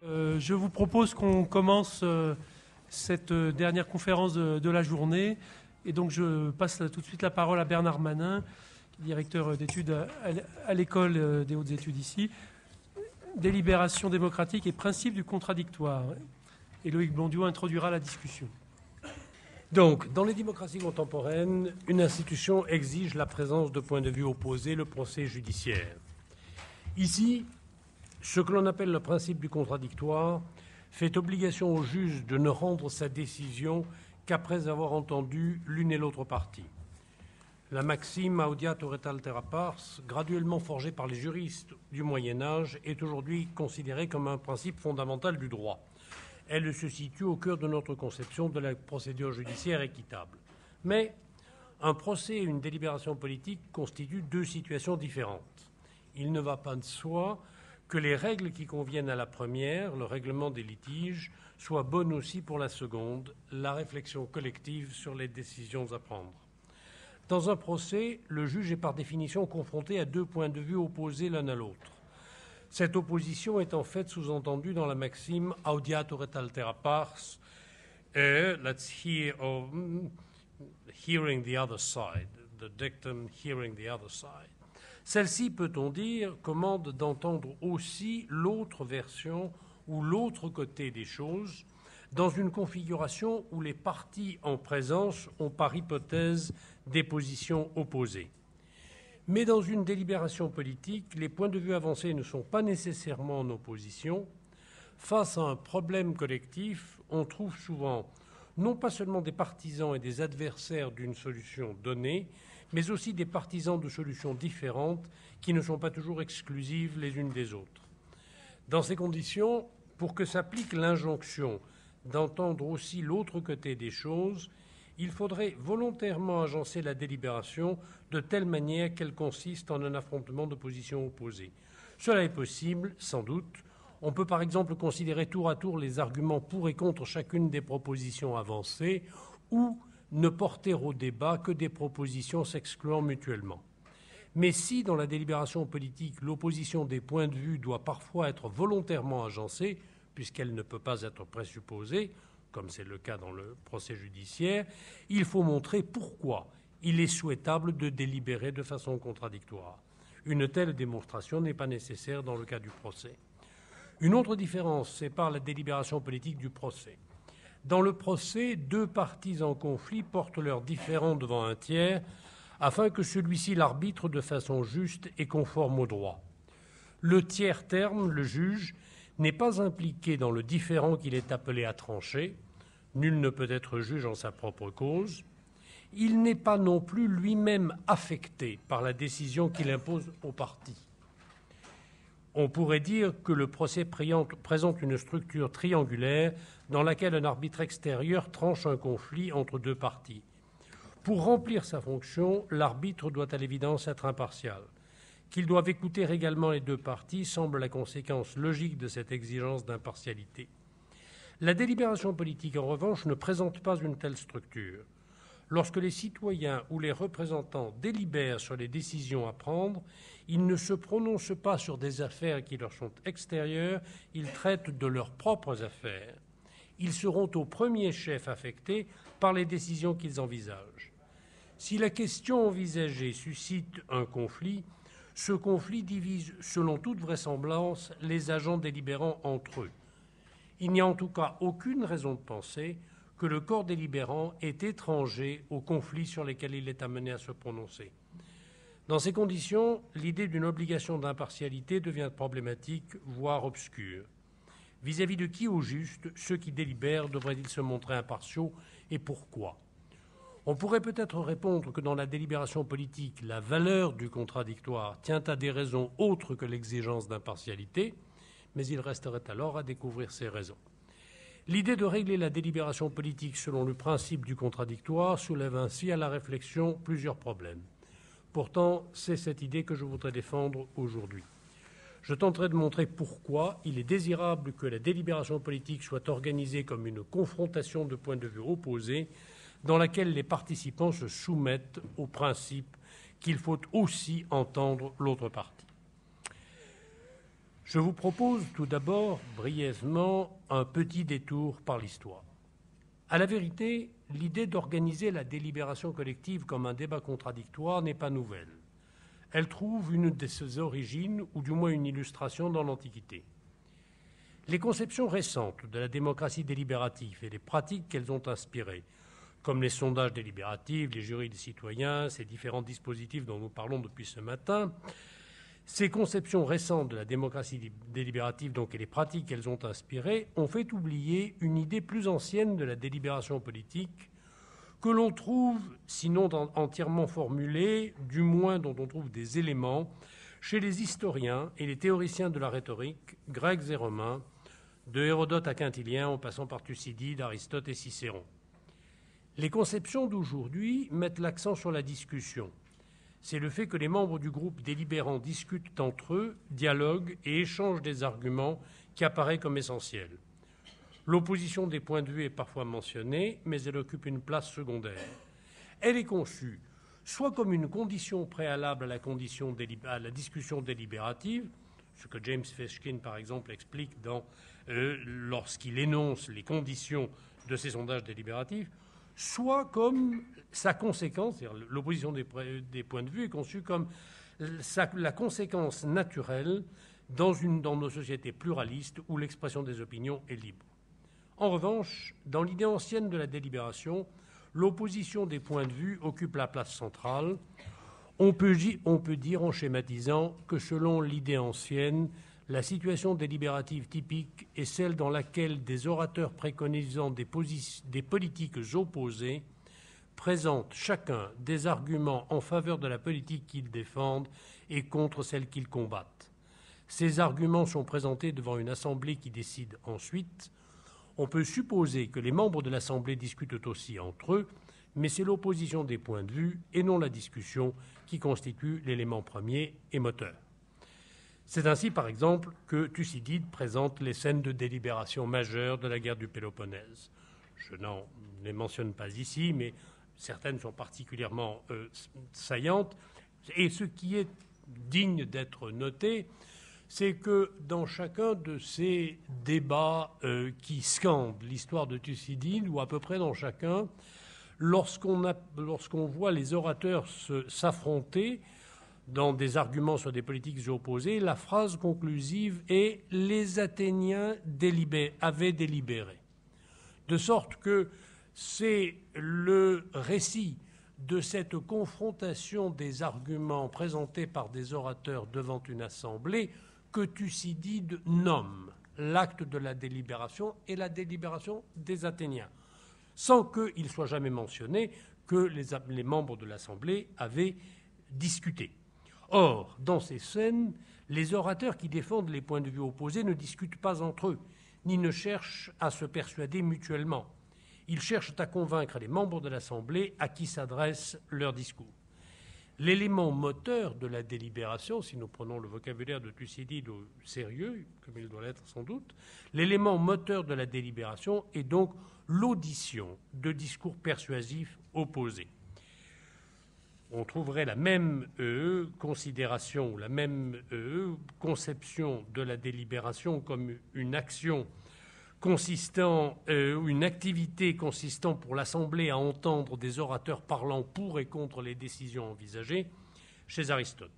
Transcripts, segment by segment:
Je vous propose qu'on commence cette dernière conférence de la journée. Et donc je passe tout de suite la parole à Bernard Manin, directeur d'études à l'École des hautes études ici. Délibération démocratique et principe du contradictoire. Et Loïc Blondiot introduira la discussion. Donc, dans les démocraties contemporaines, une institution exige la présence de points de vue opposés, le procès judiciaire. Ici, ce que l'on appelle le principe du contradictoire fait obligation au juge de ne rendre sa décision qu'après avoir entendu l'une et l'autre partie. La maxime audiatur et altera pars, graduellement forgée par les juristes du Moyen Âge, est aujourd'hui considérée comme un principe fondamental du droit. Elle se situe au cœur de notre conception de la procédure judiciaire équitable. Mais un procès et une délibération politique constituent deux situations différentes. Il ne va pas de soi que les règles qui conviennent à la première, le règlement des litiges, soient bonnes aussi pour la seconde, la réflexion collective sur les décisions à prendre. Dans un procès, le juge est par définition confronté à deux points de vue opposés l'un à l'autre. Cette opposition est en fait sous-entendue dans la maxime audiatur et altera pars, let's hear hearing the other side, the dictum hearing the other side. Celle-ci, peut-on dire, commande d'entendre aussi l'autre version ou l'autre côté des choses, dans une configuration où les parties en présence ont par hypothèse des positions opposées. Mais dans une délibération politique, les points de vue avancés ne sont pas nécessairement en opposition. Face à un problème collectif, on trouve souvent non pas seulement des partisans et des adversaires d'une solution donnée, mais aussi des partisans de solutions différentes qui ne sont pas toujours exclusives les unes des autres. Dans ces conditions, pour que s'applique l'injonction d'entendre aussi l'autre côté des choses, il faudrait volontairement agencer la délibération de telle manière qu'elle consiste en un affrontement de positions opposées. Cela est possible, sans doute. On peut par exemple considérer tour à tour les arguments pour et contre chacune des propositions avancées ou ne porter au débat que des propositions s'excluant mutuellement. Mais si, dans la délibération politique, l'opposition des points de vue doit parfois être volontairement agencée, puisqu'elle ne peut pas être présupposée, comme c'est le cas dans le procès judiciaire, il faut montrer pourquoi il est souhaitable de délibérer de façon contradictoire. Une telle démonstration n'est pas nécessaire dans le cas du procès. Une autre différence sépare la délibération politique du procès. Dans le procès, deux parties en conflit portent leurs différends devant un tiers afin que celui-ci l'arbitre de façon juste et conforme au droit. Le tiers terme, le juge, n'est pas impliqué dans le différend qu'il est appelé à trancher. Nul ne peut être juge en sa propre cause. Il n'est pas non plus lui-même affecté par la décision qu'il impose aux parties. On pourrait dire que le procès présente une structure triangulaire dans laquelle un arbitre extérieur tranche un conflit entre deux parties. Pour remplir sa fonction, l'arbitre doit à l'évidence être impartial. Qu'ils doivent écouter également les deux parties semble la conséquence logique de cette exigence d'impartialité. La délibération politique, en revanche, ne présente pas une telle structure. Lorsque les citoyens ou les représentants délibèrent sur les décisions à prendre, ils ne se prononcent pas sur des affaires qui leur sont extérieures, ils traitent de leurs propres affaires. Ils seront au premier chef affectés par les décisions qu'ils envisagent. Si la question envisagée suscite un conflit, ce conflit divise, selon toute vraisemblance, les agents délibérants entre eux. Il n'y a en tout cas aucune raison de penser que le corps délibérant est étranger aux conflits sur lesquels il est amené à se prononcer. Dans ces conditions, l'idée d'une obligation d'impartialité devient problématique, voire obscure. Vis-à-vis de qui, au juste, ceux qui délibèrent devraient-ils se montrer impartiaux et pourquoi ? On pourrait peut-être répondre que dans la délibération politique, la valeur du contradictoire tient à des raisons autres que l'exigence d'impartialité, mais il resterait alors à découvrir ces raisons. L'idée de régler la délibération politique selon le principe du contradictoire soulève ainsi à la réflexion plusieurs problèmes. Pourtant, c'est cette idée que je voudrais défendre aujourd'hui. Je tenterai de montrer pourquoi il est désirable que la délibération politique soit organisée comme une confrontation de points de vue opposés dans laquelle les participants se soumettent au principe qu'il faut aussi entendre l'autre partie. Je vous propose tout d'abord, brièvement, un petit détour par l'histoire. À la vérité, l'idée d'organiser la délibération collective comme un débat contradictoire n'est pas nouvelle. Elle trouve une de ses origines, ou du moins une illustration, dans l'Antiquité. Les conceptions récentes de la démocratie délibérative et les pratiques qu'elles ont inspirées, comme les sondages délibératifs, les jurys des citoyens, ces différents dispositifs dont nous parlons depuis ce matin, ces conceptions récentes de la démocratie délibérative donc, et les pratiques qu'elles ont inspirées ont fait oublier une idée plus ancienne de la délibération politique que l'on trouve, sinon entièrement formulée, du moins dont on trouve des éléments, chez les historiens et les théoriciens de la rhétorique, grecs et romains, de Hérodote à Quintilien, en passant par Thucydide, Aristote et Cicéron. Les conceptions d'aujourd'hui mettent l'accent sur la discussion. C'est le fait que les membres du groupe délibérant discutent entre eux, dialoguent et échangent des arguments qui apparaît comme essentiel. L'opposition des points de vue est parfois mentionnée, mais elle occupe une place secondaire. Elle est conçue soit comme une condition préalable à la discussion délibérative, ce que James Fishkin, par exemple, explique lorsqu'il énonce les conditions de ces sondages délibératifs, soit comme sa conséquence, c'est-à-dire l'opposition des points de vue est conçue comme la conséquence naturelle dans nos sociétés pluralistes où l'expression des opinions est libre. En revanche, dans l'idée ancienne de la délibération, l'opposition des points de vue occupe la place centrale. On peut dire, en schématisant, que selon l'idée ancienne, la situation délibérative typique est celle dans laquelle des orateurs préconisant des politiques opposées présentent chacun des arguments en faveur de la politique qu'ils défendent et contre celle qu'ils combattent. Ces arguments sont présentés devant une assemblée qui décide ensuite. On peut supposer que les membres de l'assemblée discutent aussi entre eux, mais c'est l'opposition des points de vue et non la discussion qui constitue l'élément premier et moteur. C'est ainsi, par exemple, que Thucydide présente les scènes de délibération majeures de la guerre du Péloponnèse. Je n'en les mentionne pas ici, mais certaines sont particulièrement saillantes. Et ce qui est digne d'être noté, c'est que dans chacun de ces débats qui scandent l'histoire de Thucydide, ou à peu près dans chacun, lorsqu'on voit les orateurs s'affronter dans des arguments sur des politiques opposées, la phrase conclusive est « les Athéniens avaient délibéré ». De sorte que c'est le récit de cette confrontation des arguments présentés par des orateurs devant une assemblée que Thucydide nomme l'acte de la délibération et la délibération des Athéniens, sans qu'il soit jamais mentionné que les membres de l'assemblée avaient discuté. Or, dans ces scènes, les orateurs qui défendent les points de vue opposés ne discutent pas entre eux, ni ne cherchent à se persuader mutuellement. Ils cherchent à convaincre les membres de l'Assemblée à qui s'adresse leur discours. L'élément moteur de la délibération, si nous prenons le vocabulaire de Thucydide au sérieux, comme il doit l'être sans doute, l'élément moteur de la délibération est donc l'audition de discours persuasifs opposés. On trouverait la même considération, la même conception de la délibération comme une action une activité consistant pour l'Assemblée à entendre des orateurs parlant pour et contre les décisions envisagées chez Aristote.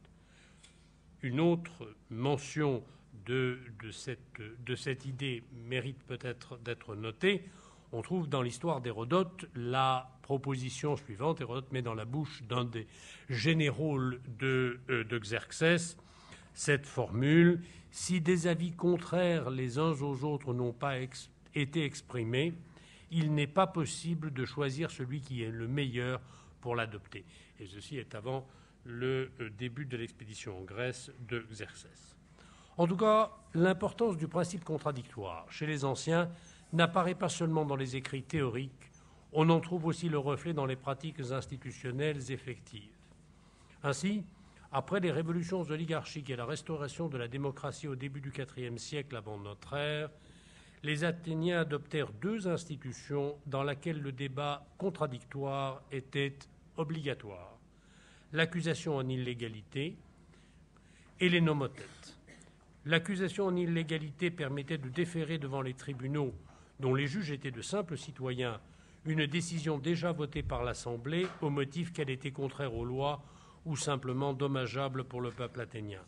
Une autre mention de cette idée mérite peut-être d'être notée. On trouve dans l'histoire d'Hérodote la proposition suivante. Hérodote met dans la bouche d'un des généraux de Xerxès cette formule: si des avis contraires les uns aux autres n'ont pas été exprimés, il n'est pas possible de choisir celui qui est le meilleur pour l'adopter. Et ceci est avant le début de l'expédition en Grèce de Xerxès. En tout cas, l'importance du principe contradictoire chez les anciens n'apparaît pas seulement dans les écrits théoriques, on en trouve aussi le reflet dans les pratiques institutionnelles effectives. Ainsi, après les révolutions oligarchiques et la restauration de la démocratie au début du IVe siècle avant notre ère, les Athéniens adoptèrent deux institutions dans lesquelles le débat contradictoire était obligatoire: l'accusation en illégalité et les nomothètes. L'accusation en illégalité permettait de déférer devant les tribunaux, dont les juges étaient de simples citoyens, une décision déjà votée par l'Assemblée au motif qu'elle était contraire aux lois ou simplement dommageable pour le peuple athénien.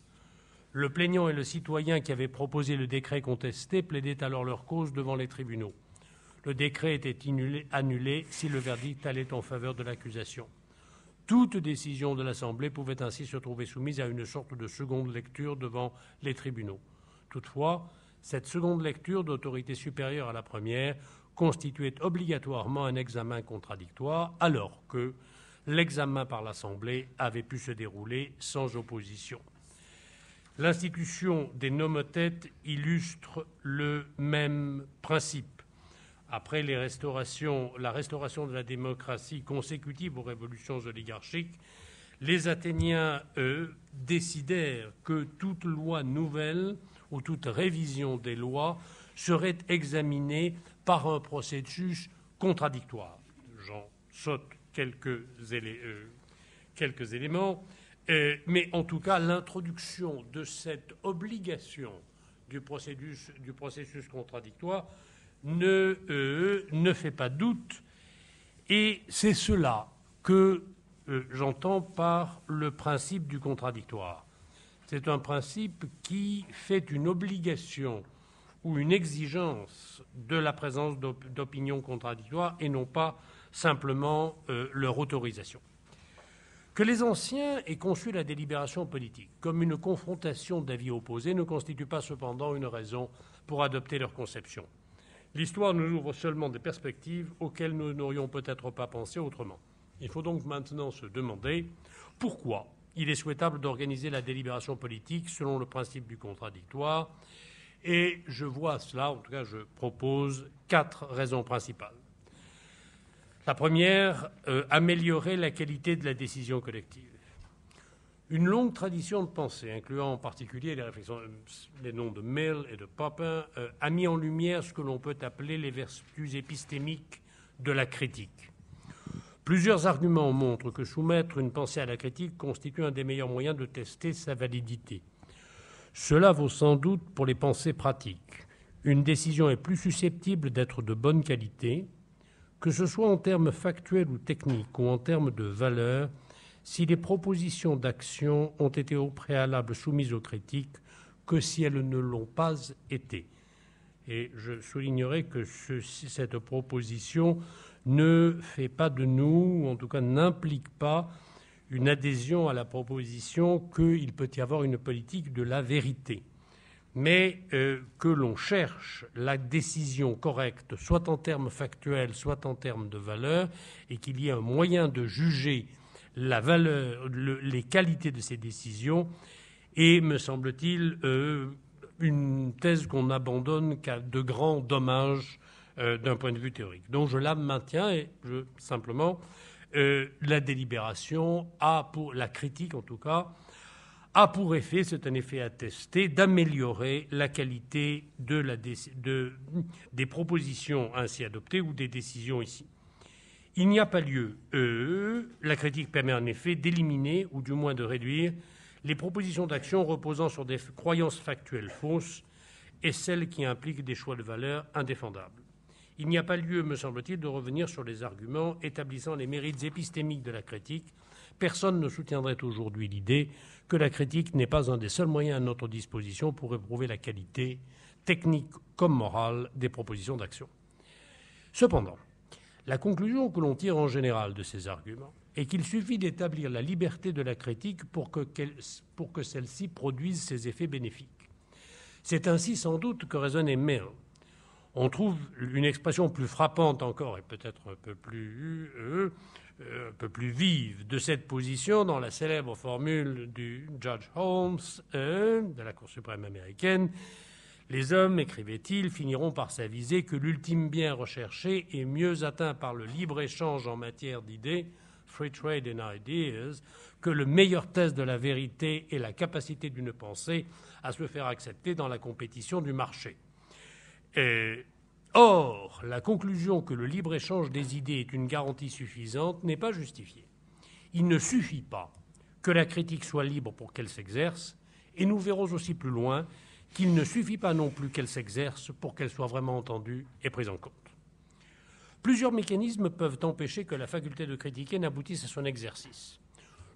Le plaignant et le citoyen qui avait proposé le décret contesté plaidaient alors leur cause devant les tribunaux. Le décret était annulé si le verdict allait en faveur de l'accusation. Toute décision de l'Assemblée pouvait ainsi se trouver soumise à une sorte de seconde lecture devant les tribunaux. Toutefois, cette seconde lecture, d'autorité supérieure à la première, constituait obligatoirement un examen contradictoire, alors que l'examen par l'Assemblée avait pu se dérouler sans opposition. L'institution des nomothètes illustre le même principe. Après la restauration de la démocratie consécutive aux révolutions oligarchiques, les Athéniens, eux, décidèrent que toute loi nouvelle ou toute révision des lois serait examinée par un processus contradictoire. J'en saute quelques éléments, mais en tout cas, l'introduction de cette obligation du processus contradictoire ne fait pas doute, et c'est cela que j'entends par le principe du contradictoire. C'est un principe qui fait une obligation ou une exigence de la présence d'opinions contradictoires et non pas simplement leur autorisation. Que les anciens aient conçu la délibération politique comme une confrontation d'avis opposés ne constitue pas cependant une raison pour adopter leur conception. L'histoire nous ouvre seulement des perspectives auxquelles nous n'aurions peut-être pas pensé autrement. Il faut donc maintenant se demander pourquoi il est souhaitable d'organiser la délibération politique selon le principe du contradictoire. Et je vois cela, en tout cas je propose 4 raisons principales. La première, améliorer la qualité de la décision collective. Une longue tradition de pensée, incluant en particulier les noms de Mill et de Popper, a mis en lumière ce que l'on peut appeler les vertus épistémiques de la critique. Plusieurs arguments montrent que soumettre une pensée à la critique constitue un des meilleurs moyens de tester sa validité. Cela vaut sans doute pour les pensées pratiques. Une décision est plus susceptible d'être de bonne qualité, que ce soit en termes factuels ou techniques ou en termes de valeur, si les propositions d'action ont été au préalable soumises aux critiques que si elles ne l'ont pas été. Et je soulignerai que cette proposition ne fait pas de nous, ou en tout cas n'implique pas une adhésion à la proposition qu'il peut y avoir une politique de la vérité, mais que l'on cherche la décision correcte, soit en termes factuels, soit en termes de valeur, et qu'il y ait un moyen de juger la valeur, les qualités de ces décisions, et, me semble-t-il, une thèse qu'on abandonne qu'à de grands dommages d'un point de vue théorique. Donc je la maintiens et simplement, la délibération a pour, la critique en tout cas, a pour effet, c'est un effet attesté, d'améliorer la qualité des propositions ainsi adoptées ou des décisions ici. Il n'y a pas lieu. La critique permet en effet d'éliminer, ou du moins de réduire, les propositions d'action reposant sur des croyances factuelles fausses et celles qui impliquent des choix de valeur indéfendables. Il n'y a pas lieu, me semble-t-il, de revenir sur les arguments établissant les mérites épistémiques de la critique. Personne ne soutiendrait aujourd'hui l'idée que la critique n'est pas un des seuls moyens à notre disposition pour éprouver la qualité, technique comme morale, des propositions d'action. Cependant, la conclusion que l'on tire en général de ces arguments est qu'il suffit d'établir la liberté de la critique pour que celle-ci produise ses effets bénéfiques. C'est ainsi sans doute que raisonnait Mill. On trouve une expression plus frappante encore et peut-être un peu plus vive de cette position dans la célèbre formule du Judge Holmes de la Cour suprême américaine. Les hommes, écrivait-il, finiront par s'aviser que l'ultime bien recherché est mieux atteint par le libre-échange en matière d'idées, free trade in ideas, que le meilleur test de la vérité est la capacité d'une pensée à se faire accepter dans la compétition du marché. Or, la conclusion que le libre-échange des idées est une garantie suffisante n'est pas justifiée. Il ne suffit pas que la critique soit libre pour qu'elle s'exerce, et nous verrons aussi plus loin qu'il ne suffit pas non plus qu'elle s'exerce pour qu'elle soit vraiment entendue et prise en compte. Plusieurs mécanismes peuvent empêcher que la faculté de critiquer n'aboutisse à son exercice.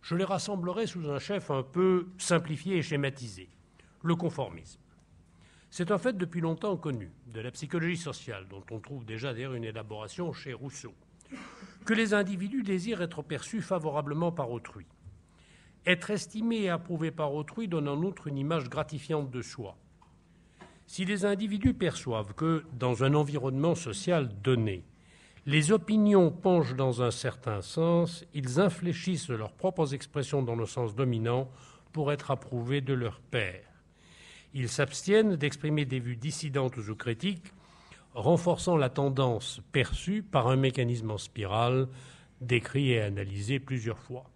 Je les rassemblerai sous un chef un peu simplifié et schématisé, le conformisme. C'est un fait depuis longtemps connu de la psychologie sociale, dont on trouve déjà d'ailleurs une élaboration chez Rousseau, que les individus désirent être perçus favorablement par autrui. Être estimé et approuvé par autrui donne en outre une image gratifiante de soi. Si les individus perçoivent que, dans un environnement social donné, les opinions penchent dans un certain sens, ils infléchissent leurs propres expressions dans le sens dominant pour être approuvés de leurs pairs. Ils s'abstiennent d'exprimer des vues dissidentes ou critiques, renforçant la tendance perçue par un mécanisme en spirale, décrit et analysé plusieurs fois.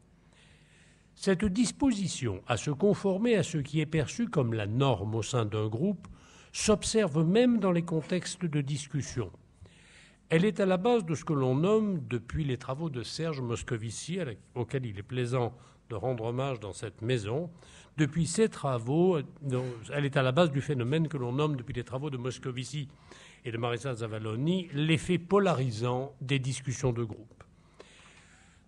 Cette disposition à se conformer à ce qui est perçu comme la norme au sein d'un groupe s'observe même dans les contextes de discussion. Elle est à la base de ce que l'on nomme, depuis les travaux de Serge Moscovici, auquel il est plaisant de rendre hommage dans cette maison, depuis ces travaux, elle est à la base du phénomène que l'on nomme, depuis les travaux de Moscovici et de Marisa Zavalloni, l'effet polarisant des discussions de groupe.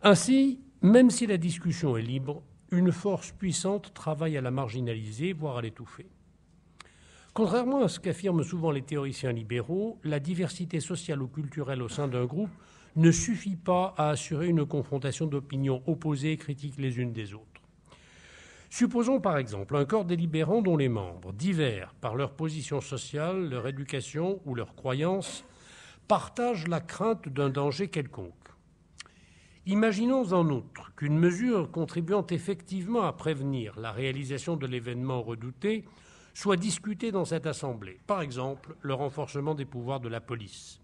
Ainsi, même si la discussion est libre, une force puissante travaille à la marginaliser, voire à l'étouffer. Contrairement à ce qu'affirment souvent les théoriciens libéraux, la diversité sociale ou culturelle au sein d'un groupe ne suffit pas à assurer une confrontation d'opinions opposées et critiques les unes des autres. Supposons par exemple un corps délibérant dont les membres, divers par leur position sociale, leur éducation ou leurs croyances, partagent la crainte d'un danger quelconque. Imaginons en outre qu'une mesure contribuant effectivement à prévenir la réalisation de l'événement redouté soit discutée dans cette Assemblée, par exemple le renforcement des pouvoirs de la police.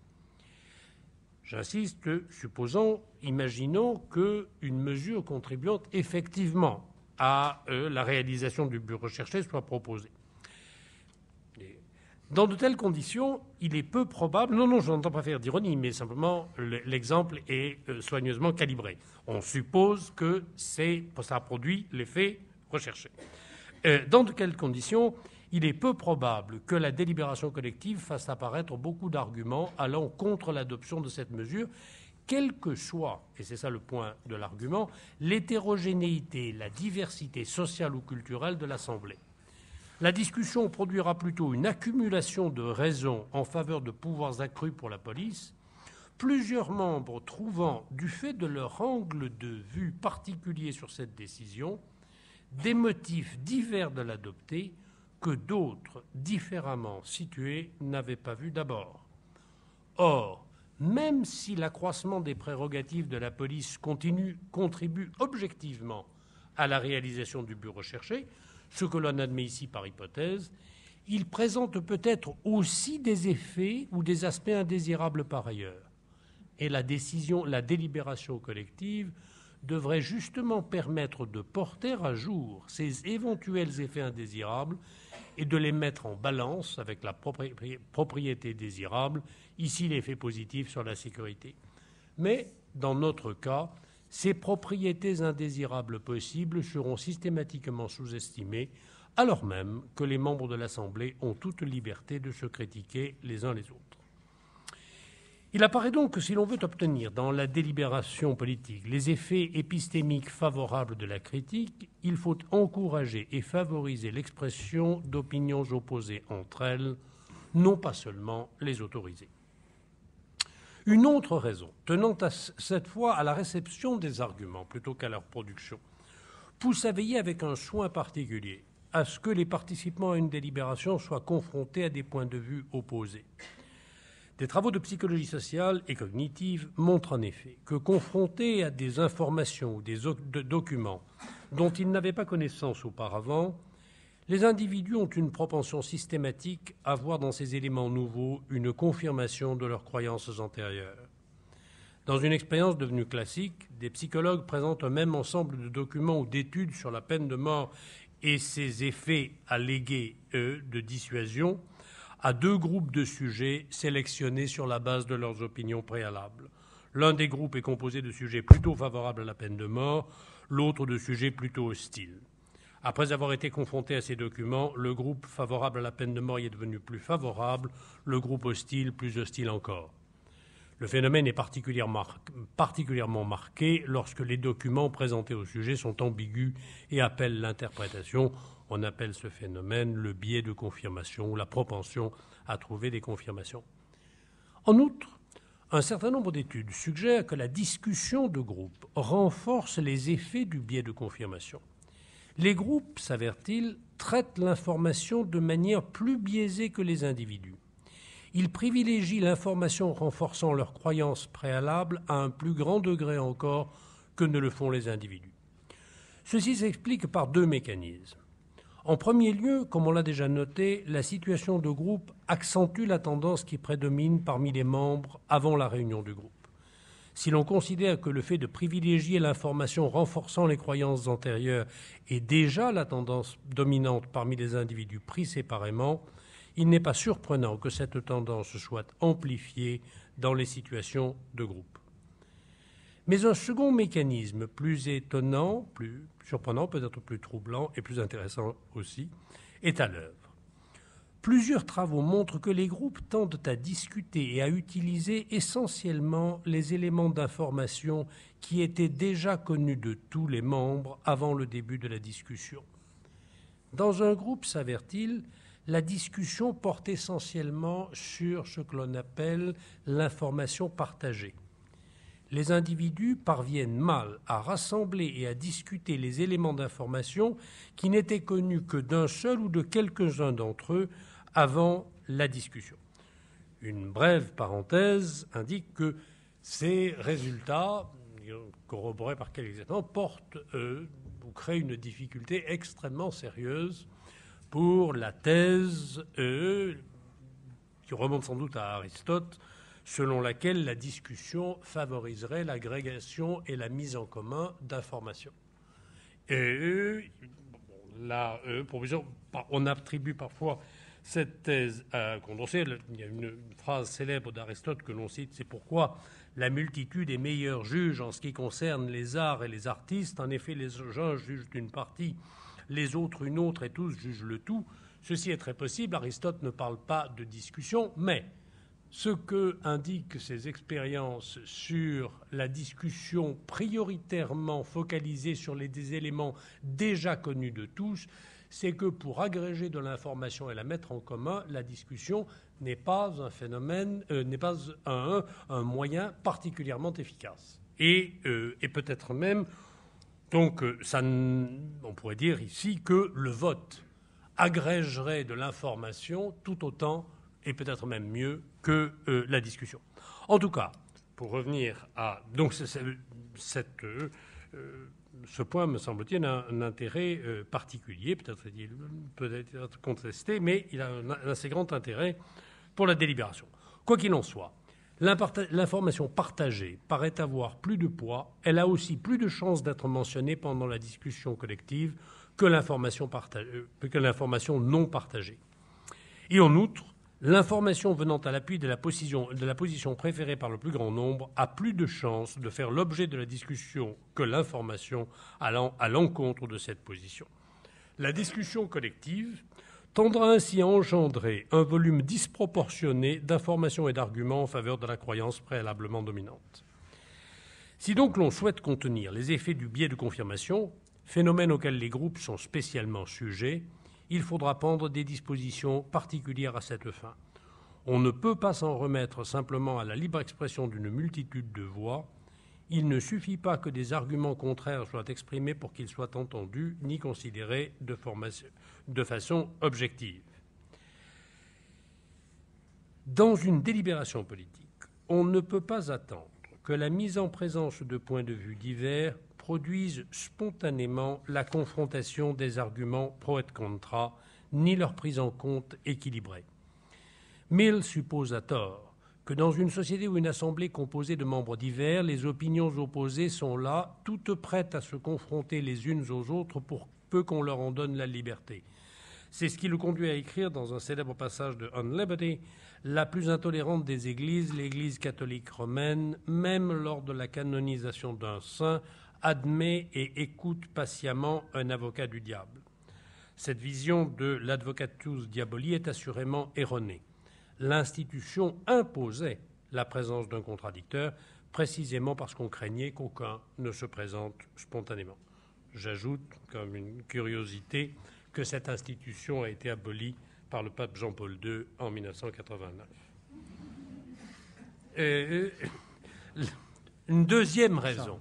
J'insiste, imaginons qu'une mesure contribuant effectivement à la réalisation du but recherché soit proposée. Dans de telles conditions, il est peu probable... Non, je n'entends pas faire d'ironie, mais simplement l'exemple est soigneusement calibré. On suppose que ça produit l'effet recherché. Dans de telles conditions, il est peu probable que la délibération collective fasse apparaître beaucoup d'arguments allant contre l'adoption de cette mesure, quel que soit, et c'est ça le point de l'argument, l'hétérogénéité, la diversité sociale ou culturelle de l'Assemblée. La discussion produira plutôt une accumulation de raisons en faveur de pouvoirs accrus pour la police, plusieurs membres trouvant, du fait de leur angle de vue particulier sur cette décision, des motifs divers de l'adopter que d'autres, différemment situés, n'avaient pas vu d'abord. Or, même si l'accroissement des prérogatives de la police contribue objectivement à la réalisation du but recherché, ce que l'on admet ici par hypothèse, il présente peut-être aussi des effets ou des aspects indésirables par ailleurs. Et la délibération collective devrait justement permettre de porter à jour ces éventuels effets indésirables et de les mettre en balance avec la propriété désirable, ici l'effet positif sur la sécurité. Mais, dans notre cas, ces propriétés indésirables possibles seront systématiquement sous-estimées, alors même que les membres de l'Assemblée ont toute liberté de se critiquer les uns les autres. Il apparaît donc que si l'on veut obtenir dans la délibération politique les effets épistémiques favorables de la critique, il faut encourager et favoriser l'expression d'opinions opposées entre elles, non pas seulement les autoriser. Une autre raison, tenant cette fois à la réception des arguments plutôt qu'à leur production, pousse à veiller avec un soin particulier à ce que les participants à une délibération soient confrontés à des points de vue opposés. Des travaux de psychologie sociale et cognitive montrent en effet que confrontés à des informations ou des documents dont ils n'avaient pas connaissance auparavant, les individus ont une propension systématique à voir dans ces éléments nouveaux une confirmation de leurs croyances antérieures. Dans une expérience devenue classique, des psychologues présentent un même ensemble de documents ou d'études sur la peine de mort et ses effets allégués, de dissuasion, à deux groupes de sujets sélectionnés sur la base de leurs opinions préalables. L'un des groupes est composé de sujets plutôt favorables à la peine de mort, l'autre de sujets plutôt hostiles. Après avoir été confronté à ces documents, le groupe favorable à la peine de mort y est devenu plus favorable, le groupe hostile plus hostile encore. Le phénomène est particulièrement marqué lorsque les documents présentés au sujet sont ambigus et appellent l'interprétation. On appelle ce phénomène le biais de confirmation ou la propension à trouver des confirmations. En outre, un certain nombre d'études suggèrent que la discussion de groupe renforce les effets du biais de confirmation. Les groupes, s'avère-t-il, traitent l'information de manière plus biaisée que les individus. Ils privilégient l'information renforçant leurs croyances préalables à un plus grand degré encore que ne le font les individus. Ceci s'explique par deux mécanismes. En premier lieu, comme on l'a déjà noté, la situation de groupe accentue la tendance qui prédomine parmi les membres avant la réunion du groupe. Si l'on considère que le fait de privilégier l'information renforçant les croyances antérieures est déjà la tendance dominante parmi les individus pris séparément, il n'est pas surprenant que cette tendance soit amplifiée dans les situations de groupe. Mais un second mécanisme plus étonnant, plus surprenant, peut-être plus troublant et plus intéressant aussi, est à l'œuvre. Plusieurs travaux montrent que les groupes tendent à discuter et à utiliser essentiellement les éléments d'information qui étaient déjà connus de tous les membres avant le début de la discussion. Dans un groupe, s'avère-t-il, la discussion porte essentiellement sur ce que l'on appelle l'information partagée. Les individus parviennent mal à rassembler et à discuter les éléments d'information qui n'étaient connus que d'un seul ou de quelques-uns d'entre eux avant la discussion. Une brève parenthèse indique que ces résultats, corroborés par quelques exemples, portent ou créent une difficulté extrêmement sérieuse pour la thèse qui remonte sans doute à Aristote, selon laquelle la discussion favoriserait l'agrégation et la mise en commun d'informations. Et la proposition, on attribue parfois cette thèse à Condorcet. Il y a une phrase célèbre d'Aristote que l'on cite, c'est pourquoi la multitude est meilleure juge en ce qui concerne les arts et les artistes. En effet, les uns jugent une partie, les autres une autre, et tous jugent le tout. Ceci est très possible. Aristote ne parle pas de discussion, mais ce que indiquent ces expériences sur la discussion prioritairement focalisée sur des éléments déjà connus de tous, c'est que pour agréger de l'information et la mettre en commun, la discussion n'est pas un phénomène, n'est pas un moyen particulièrement efficace. Et peut-être même, donc, on pourrait dire ici que le vote agrégerait de l'information tout autant et peut-être même mieux que la discussion. En tout cas, pour revenir à... Donc, ce point, me semble-t-il, a un intérêt particulier, peut-être contesté, mais il a un assez grand intérêt pour la délibération. Quoi qu'il en soit, l'information partagée paraît avoir plus de poids, elle a aussi plus de chances d'être mentionnée pendant la discussion collective que l'information non partagée. Et en outre, l'information venant à l'appui de la position préférée par le plus grand nombre a plus de chances de faire l'objet de la discussion que l'information allant à l'encontre de cette position. La discussion collective tendra ainsi à engendrer un volume disproportionné d'informations et d'arguments en faveur de la croyance préalablement dominante. Si donc l'on souhaite contenir les effets du biais de confirmation, phénomène auquel les groupes sont spécialement sujets, il faudra prendre des dispositions particulières à cette fin. On ne peut pas s'en remettre simplement à la libre expression d'une multitude de voix. Il ne suffit pas que des arguments contraires soient exprimés pour qu'ils soient entendus ni considérés de façon objective. Dans une délibération politique, on ne peut pas attendre que la mise en présence de points de vue divers produisent spontanément la confrontation des arguments pro et contra, ni leur prise en compte équilibrée. Mill suppose à tort que dans une société ou une assemblée composée de membres divers, les opinions opposées sont là, toutes prêtes à se confronter les unes aux autres pour peu qu'on leur en donne la liberté. C'est ce qui le conduit à écrire dans un célèbre passage de On Liberty, la plus intolérante des églises, l'Église catholique romaine, même lors de la canonisation d'un saint, admet et écoute patiemment un avocat du diable. Cette vision de l'advocatus diaboli est assurément erronée. L'institution imposait la présence d'un contradicteur, précisément parce qu'on craignait qu'aucun ne se présente spontanément. J'ajoute, comme une curiosité, que cette institution a été abolie par le pape Jean-Paul II en 1989. Une deuxième raison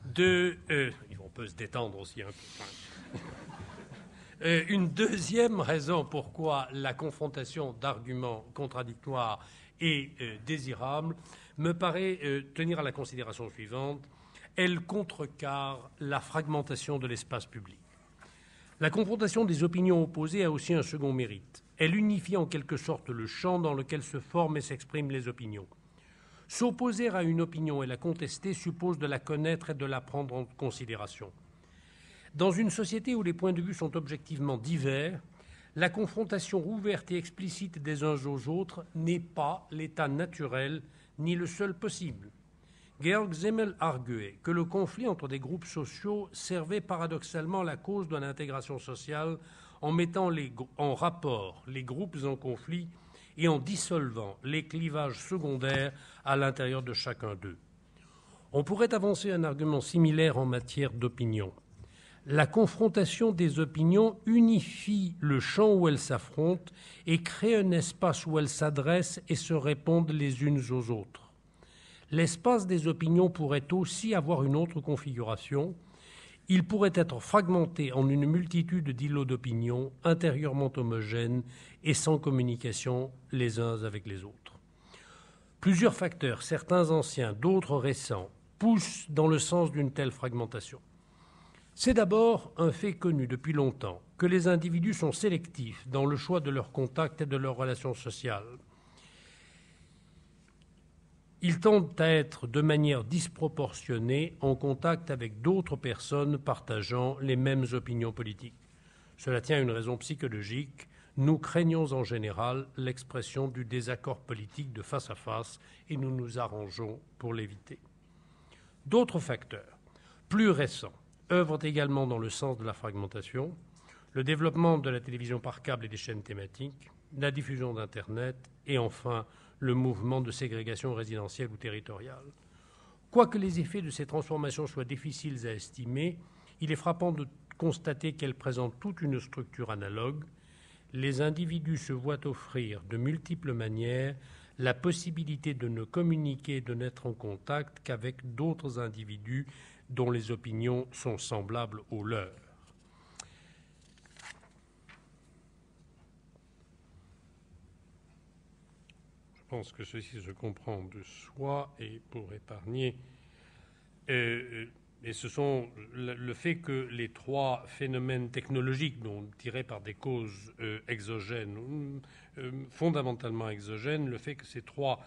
on peut se détendre aussi un peu. Une deuxième raison pourquoi la confrontation d'arguments contradictoires est désirable me paraît tenir à la considération suivante. Elle contrecarre la fragmentation de l'espace public. La confrontation des opinions opposées a aussi un second mérite. Elle unifie en quelque sorte le champ dans lequel se forment et s'expriment les opinions. S'opposer à une opinion et la contester suppose de la connaître et de la prendre en considération. Dans une société où les points de vue sont objectivement divers, la confrontation ouverte et explicite des uns aux autres n'est pas l'état naturel ni le seul possible. Georg Simmel arguait que le conflit entre des groupes sociaux servait paradoxalement la cause de l'intégration sociale en mettant en rapport les groupes en conflit et en dissolvant les clivages secondaires à l'intérieur de chacun d'eux. On pourrait avancer un argument similaire en matière d'opinion. La confrontation des opinions unifie le champ où elles s'affrontent et crée un espace où elles s'adressent et se répondent les unes aux autres. L'espace des opinions pourrait aussi avoir une autre configuration. Il pourrait être fragmenté en une multitude d'îlots d'opinion intérieurement homogènes et sans communication les uns avec les autres. Plusieurs facteurs, certains anciens, d'autres récents, poussent dans le sens d'une telle fragmentation. C'est d'abord un fait connu depuis longtemps que les individus sont sélectifs dans le choix de leurs contacts et de leurs relations sociales. Ils tendent à être de manière disproportionnée en contact avec d'autres personnes partageant les mêmes opinions politiques. Cela tient à une raison psychologique. Nous craignons en général l'expression du désaccord politique de face à face et nous nous arrangeons pour l'éviter. D'autres facteurs, plus récents, œuvrent également dans le sens de la fragmentation. Le développement de la télévision par câble et des chaînes thématiques, la diffusion d'Internet et enfin le mouvement de ségrégation résidentielle ou territoriale. Quoique les effets de ces transformations soient difficiles à estimer, il est frappant de constater qu'elles présentent toute une structure analogue. Les individus se voient offrir de multiples manières la possibilité de ne communiquer et de n'être en contact qu'avec d'autres individus dont les opinions sont semblables aux leurs. Je pense que ceci se comprend de soi et pour épargner. Et ce sont le fait que les trois phénomènes technologiques, dont tirés par des causes exogènes, fondamentalement exogènes, le fait que ces trois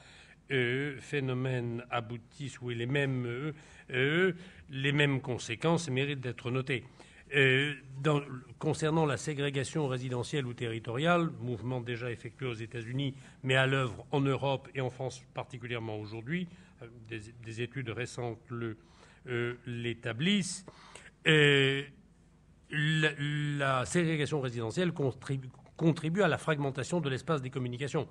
phénomènes aboutissent ou aient les mêmes conséquences méritent d'être notés. Concernant la ségrégation résidentielle ou territoriale, mouvement déjà effectué aux États-Unis, mais à l'œuvre en Europe et en France particulièrement aujourd'hui, des études récentes l'établissent, la ségrégation résidentielle contribue à la fragmentation de l'espace des communications.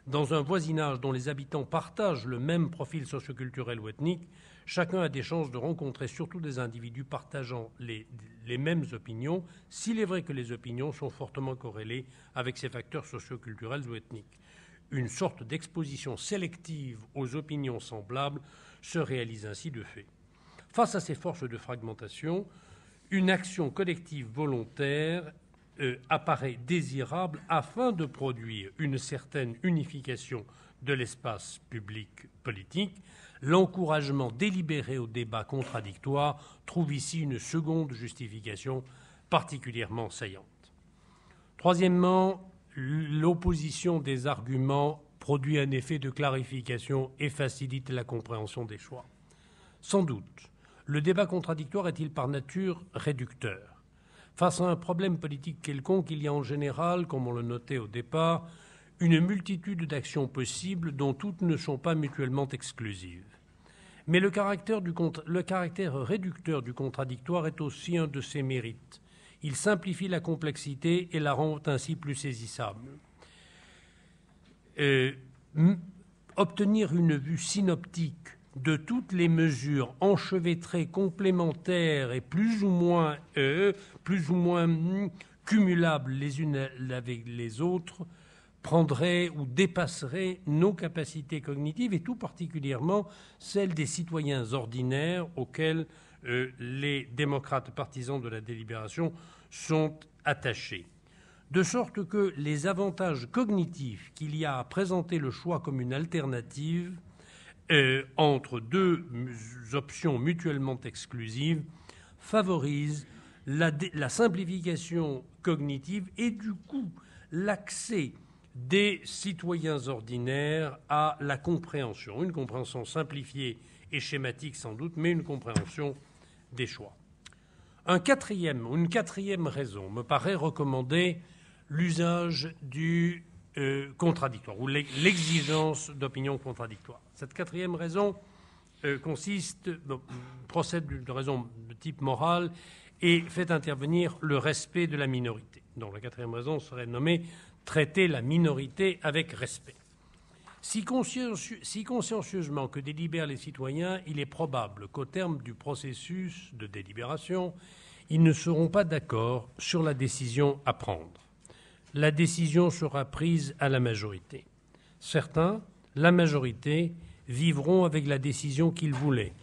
Dans un voisinage dont les habitants partagent le même profil socioculturel ou ethnique, chacun a des chances de rencontrer surtout des individus partageant les mêmes opinions, s'il est vrai que les opinions sont fortement corrélées avec ces facteurs socioculturels ou ethniques. Une sorte d'exposition sélective aux opinions semblables se réalise ainsi de fait. Face à ces forces de fragmentation, une action collective volontaire apparaît désirable afin de produire une certaine unification de l'espace public politique. L'encouragement délibéré au débat contradictoire trouve ici une seconde justification particulièrement saillante. Troisièmement, l'opposition des arguments produit un effet de clarification et facilite la compréhension des choix. Sans doute, le débat contradictoire est-il par nature réducteur ? Face à un problème politique quelconque, il y a en général, comme on le notait au départ, une multitude d'actions possibles dont toutes ne sont pas mutuellement exclusives. Mais le caractère réducteur du contradictoire est aussi un de ses mérites. Il simplifie la complexité et la rend ainsi plus saisissable. Obtenir une vue synoptique de toutes les mesures enchevêtrées, complémentaires et plus ou moins cumulables les unes avec les autres prendrait ou dépasserait nos capacités cognitives et tout particulièrement celles des citoyens ordinaires auxquels les démocrates partisans de la délibération sont attachés. De sorte que les avantages cognitifs qu'il y a à présenter le choix comme une alternative entre deux options mutuellement exclusives favorisent la simplification cognitive et du coup l'accès des citoyens ordinaires à la compréhension, une compréhension simplifiée et schématique sans doute, mais une compréhension des choix. Une quatrième raison me paraît recommander l'usage du contradictoire ou l'exigence d'opinions contradictoires. Cette quatrième raison procède d'une raison de type moral et fait intervenir le respect de la minorité. Donc la quatrième raison serait nommée « traiter la minorité avec respect ». Si consciencieusement que délibèrent les citoyens, il est probable qu'au terme du processus de délibération, ils ne seront pas d'accord sur la décision à prendre. La décision sera prise à la majorité. Certains, la majorité, vivront avec la décision qu'ils voulaient.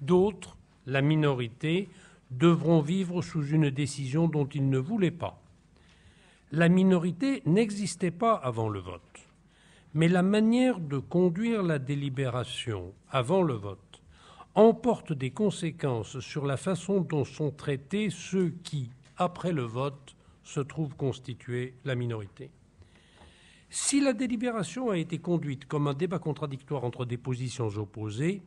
D'autres, la minorité, devront vivre sous une décision dont ils ne voulaient pas. La minorité n'existait pas avant le vote, mais la manière de conduire la délibération avant le vote emporte des conséquences sur la façon dont sont traités ceux qui, après le vote, se trouvent constituer la minorité. Si la délibération a été conduite comme un débat contradictoire entre des positions opposées,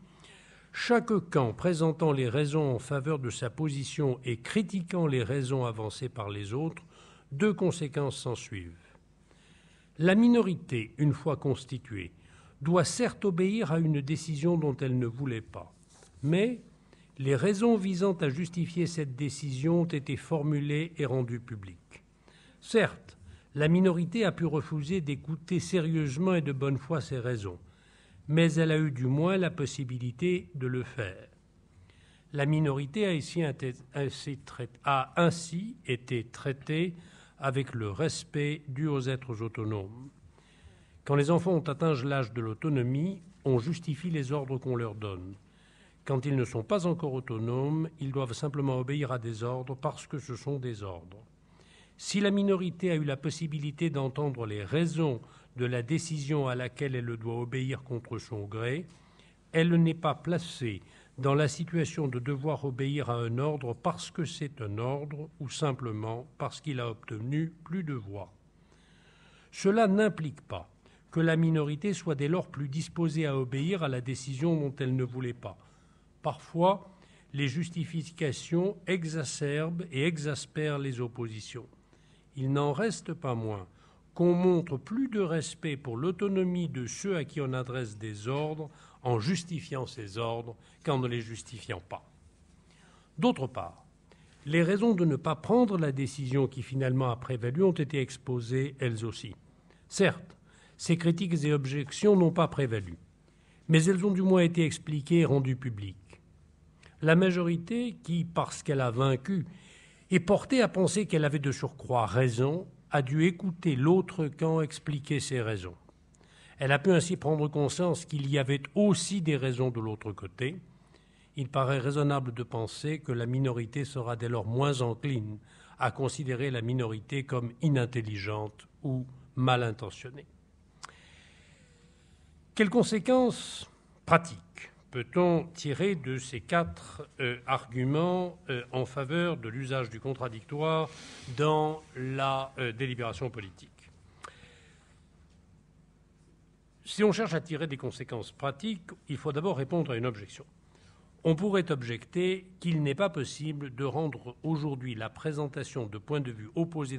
chaque camp présentant les raisons en faveur de sa position et critiquant les raisons avancées par les autres, deux conséquences s'ensuivent. La minorité, une fois constituée, doit certes obéir à une décision dont elle ne voulait pas, mais les raisons visant à justifier cette décision ont été formulées et rendues publiques. Certes, la minorité a pu refuser d'écouter sérieusement et de bonne foi ces raisons, mais elle a eu du moins la possibilité de le faire. La minorité a ainsi été traitée avec le respect dû aux êtres autonomes. Quand les enfants ont atteint l'âge de l'autonomie, on justifie les ordres qu'on leur donne. Quand ils ne sont pas encore autonomes, ils doivent simplement obéir à des ordres parce que ce sont des ordres. Si la minorité a eu la possibilité d'entendre les raisons de la décision à laquelle elle doit obéir contre son gré, elle n'est pas placée dans la situation de devoir obéir à un ordre parce que c'est un ordre ou simplement parce qu'il a obtenu plus de voix. Cela n'implique pas que la minorité soit dès lors plus disposée à obéir à la décision dont elle ne voulait pas. Parfois, les justifications exacerbent et exaspèrent les oppositions. Il n'en reste pas moins qu'on montre plus de respect pour l'autonomie de ceux à qui on adresse des ordres en justifiant ces ordres qu'en ne les justifiant pas. D'autre part, les raisons de ne pas prendre la décision qui finalement a prévalu ont été exposées elles aussi. Certes, ces critiques et objections n'ont pas prévalu, mais elles ont du moins été expliquées et rendues publiques. La majorité, qui, parce qu'elle a vaincu, est portée à penser qu'elle avait de surcroît raison, a dû écouter l'autre camp expliquer ses raisons. Elle a pu ainsi prendre conscience qu'il y avait aussi des raisons de l'autre côté. Il paraît raisonnable de penser que la minorité sera dès lors moins encline à considérer la minorité comme inintelligente ou mal intentionnée. Quelles conséquences pratiques peut-on tirer de ces quatre arguments en faveur de l'usage du contradictoire dans la délibération politique? Si on cherche à tirer des conséquences pratiques, il faut d'abord répondre à une objection. On pourrait objecter qu'il n'est pas possible de rendre aujourd'hui la présentation de points de vue opposés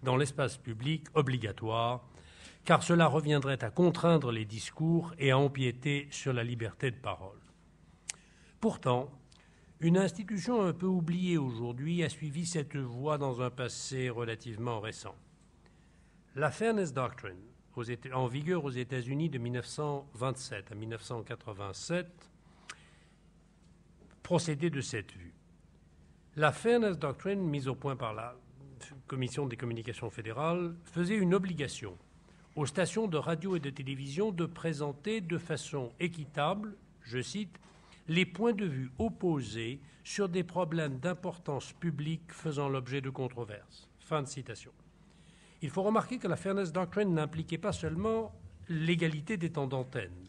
dans l'espace public obligatoire, car cela reviendrait à contraindre les discours et à empiéter sur la liberté de parole. Pourtant, Une institution un peu oubliée aujourd'hui a suivi cette voie dans un passé relativement récent. La Fairness Doctrine, en vigueur aux États-Unis de 1927 à 1987, procédait de cette vue. La Fairness Doctrine, mise au point par la Commission des communications fédérales, faisait une obligation aux stations de radio et de télévision de présenter de façon équitable, je cite, les points de vue opposés sur des problèmes d'importance publique faisant l'objet de controverses. Fin de citation. Il faut remarquer que la Fairness Doctrine n'impliquait pas seulement l'égalité des temps d'antenne.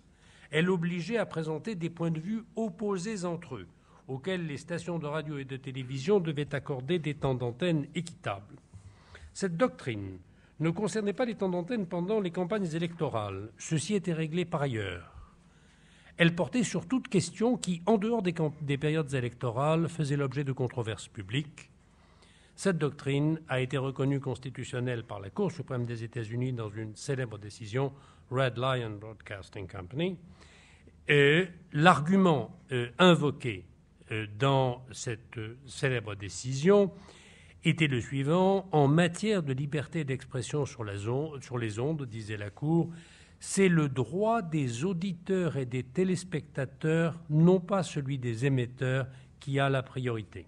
Elle obligeait à présenter des points de vue opposés entre eux, auxquels les stations de radio et de télévision devaient accorder des temps d'antenne équitables. Cette doctrine ne concernait pas les temps d'antenne pendant les campagnes électorales. Ceci était réglé par ailleurs. Elle portait sur toute question qui, en dehors des périodes électorales, faisait l'objet de controverses publiques. Cette doctrine a été reconnue constitutionnelle par la Cour suprême des États-Unis dans une célèbre décision, Red Lion Broadcasting Company. L'argument invoqué dans cette célèbre décision était le suivant. En matière de liberté d'expression sur les ondes, disait la Cour, c'est le droit des auditeurs et des téléspectateurs, non pas celui des émetteurs, qui a la priorité.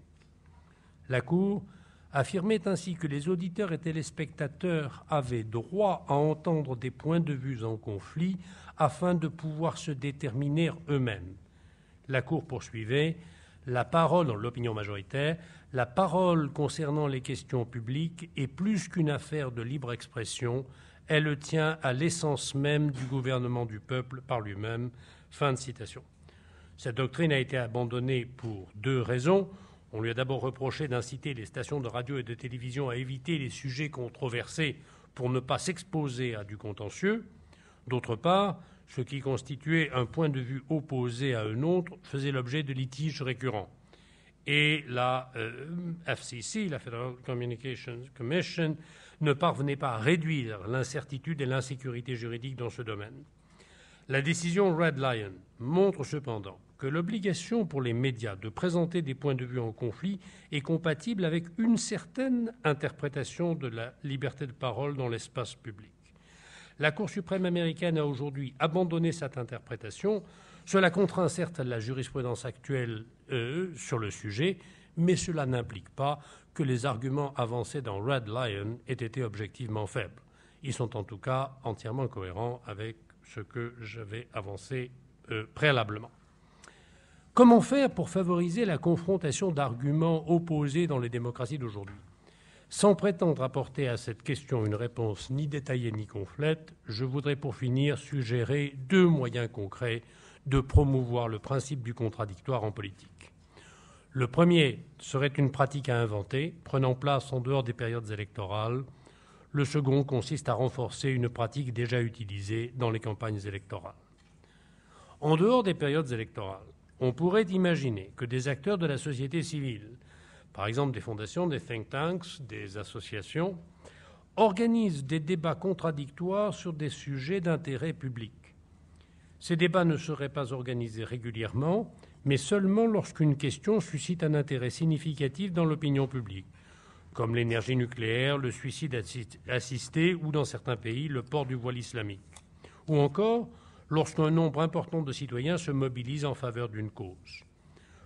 La Cour affirmait ainsi que les auditeurs et téléspectateurs avaient droit à entendre des points de vue en conflit afin de pouvoir se déterminer eux-mêmes. La Cour poursuivait la parole, dans l'opinion majoritaire, la parole concernant les questions publiques est plus qu'une affaire de libre expression, elle tient à l'essence même du gouvernement du peuple par lui-même. Fin de citation. Cette doctrine a été abandonnée pour deux raisons. On lui a d'abord reproché d'inciter les stations de radio et de télévision à éviter les sujets controversés pour ne pas s'exposer à du contentieux. D'autre part, ce qui constituait un point de vue opposé à un autre faisait l'objet de litiges récurrents. Et la FCC, la Federal Communications Commission, ne parvenait pas à réduire l'incertitude et l'insécurité juridique dans ce domaine. La décision Red Lion montre cependant que l'obligation pour les médias de présenter des points de vue en conflit est compatible avec une certaine interprétation de la liberté de parole dans l'espace public. La Cour suprême américaine a aujourd'hui abandonné cette interprétation. Cela contraint certes la jurisprudence actuelle sur le sujet, mais cela n'implique pas que les arguments avancés dans Red Lion aient été objectivement faibles. Ils sont en tout cas entièrement cohérents avec ce que j'avais avancé préalablement. Comment faire pour favoriser la confrontation d'arguments opposés dans les démocraties d'aujourd'hui ? Sans prétendre apporter à cette question une réponse ni détaillée ni complète, je voudrais pour finir suggérer deux moyens concrets de promouvoir le principe du contradictoire en politique. Le premier serait une pratique à inventer, prenant place en dehors des périodes électorales. Le second consiste à renforcer une pratique déjà utilisée dans les campagnes électorales. En dehors des périodes électorales, on pourrait imaginer que des acteurs de la société civile, par exemple des fondations, des think tanks, des associations, organisent des débats contradictoires sur des sujets d'intérêt public. Ces débats ne seraient pas organisés régulièrement, mais seulement lorsqu'une question suscite un intérêt significatif dans l'opinion publique, comme l'énergie nucléaire, le suicide assisté ou, dans certains pays, le port du voile islamique, ou encore lorsqu'un nombre important de citoyens se mobilise en faveur d'une cause.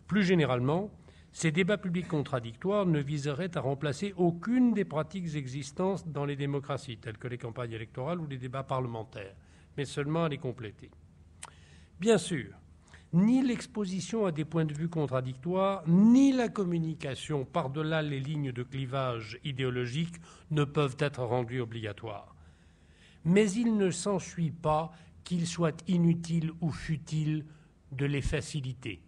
Plus généralement, ces débats publics contradictoires ne viseraient à remplacer aucune des pratiques existantes dans les démocraties, telles que les campagnes électorales ou les débats parlementaires, mais seulement à les compléter. Bien sûr, ni l'exposition à des points de vue contradictoires, ni la communication par-delà les lignes de clivage idéologique ne peuvent être rendues obligatoires. Mais il ne s'ensuit pas qu'il soit inutile ou futile de les faciliter.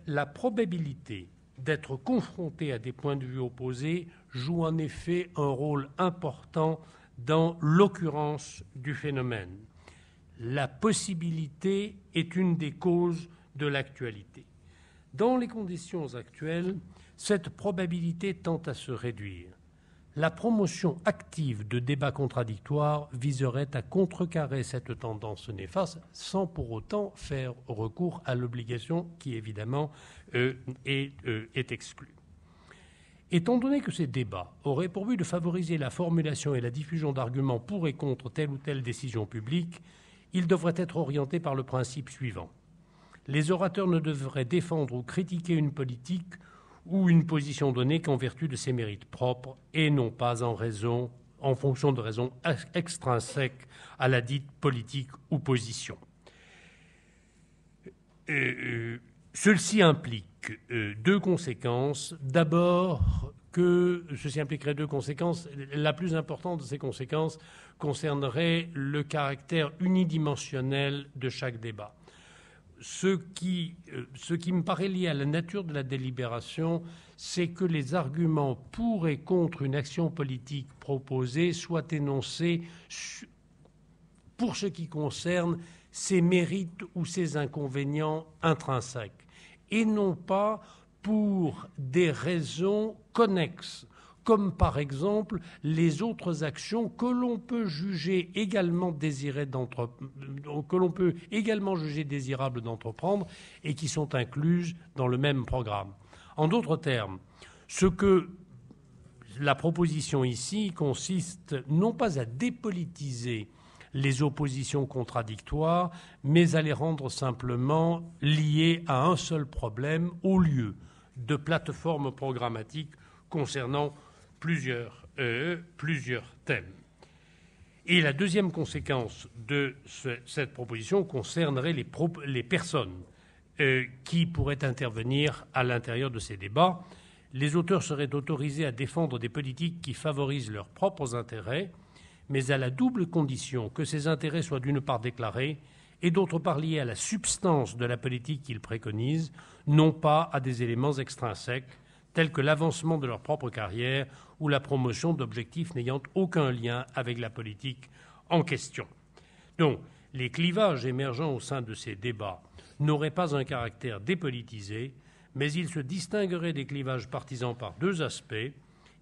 La probabilité d'être confronté à des points de vue opposés joue en effet un rôle important dans l'occurrence du phénomène. La possibilité est une des causes de l'actualité. Dans les conditions actuelles, cette probabilité tend à se réduire. La promotion active de débats contradictoires viserait à contrecarrer cette tendance néfaste sans pour autant faire recours à l'obligation qui, évidemment, est exclue. Étant donné que ces débats auraient pour but de favoriser la formulation et la diffusion d'arguments pour et contre telle ou telle décision publique, ils devraient être orientés par le principe suivant. Les orateurs ne devraient défendre ou critiquer une politique ou une position donnée qu'en vertu de ses mérites propres et non pas en fonction de raisons extrinsèques à la dite politique ou position. Ceci implique deux conséquences. D'abord, ceci impliquerait deux conséquences. La plus importante de ces conséquences concernerait le caractère unidimensionnel de chaque débat. Ce qui me paraît lié à la nature de la délibération, c'est que les arguments pour et contre une action politique proposée soient énoncés pour ce qui concerne ses mérites ou ses inconvénients intrinsèques, et non pas pour des raisons connexes, comme par exemple les autres actions que l'on peut juger également désirables d'entreprendre et qui sont incluses dans le même programme. En d'autres termes, ce que la proposition ici consiste non pas à dépolitiser les oppositions contradictoires, mais à les rendre simplement liées à un seul problème au lieu de plateformes programmatiques concernant plusieurs thèmes. Et la deuxième conséquence de cette proposition concernerait les personnes qui pourraient intervenir à l'intérieur de ces débats. Les auteurs seraient autorisés à défendre des politiques qui favorisent leurs propres intérêts, mais à la double condition que ces intérêts soient d'une part déclarés et d'autre part liés à la substance de la politique qu'ils préconisent, non pas à des éléments extrinsèques, tels que l'avancement de leur propre carrière ou la promotion d'objectifs n'ayant aucun lien avec la politique en question. Donc, les clivages émergents au sein de ces débats n'auraient pas un caractère dépolitisé, mais ils se distingueraient des clivages partisans par deux aspects.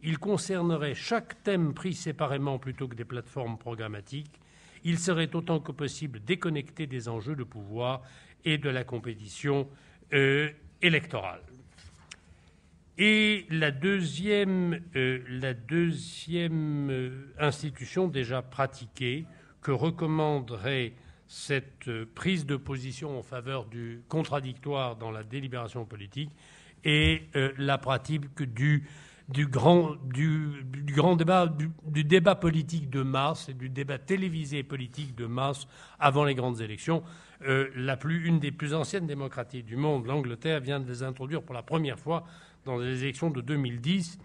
Ils concerneraient chaque thème pris séparément plutôt que des plateformes programmatiques. Ils seraient autant que possible déconnectés des enjeux de pouvoir et de la compétition électorale. Et la deuxième institution déjà pratiquée que recommanderait cette prise de position en faveur du contradictoire dans la délibération politique est la pratique du débat politique de masse et du débat télévisé politique de masse avant les grandes élections. Une des plus anciennes démocraties du monde, l'Angleterre, vient de les introduire pour la première fois dans les élections de 2010.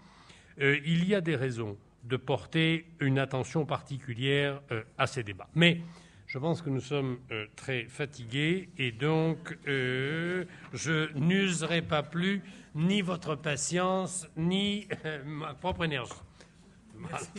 Il y a des raisons de porter une attention particulière à ces débats. Mais je pense que nous sommes très fatigués et donc je n'userai pas plus ni votre patience ni ma propre énergie. Merci.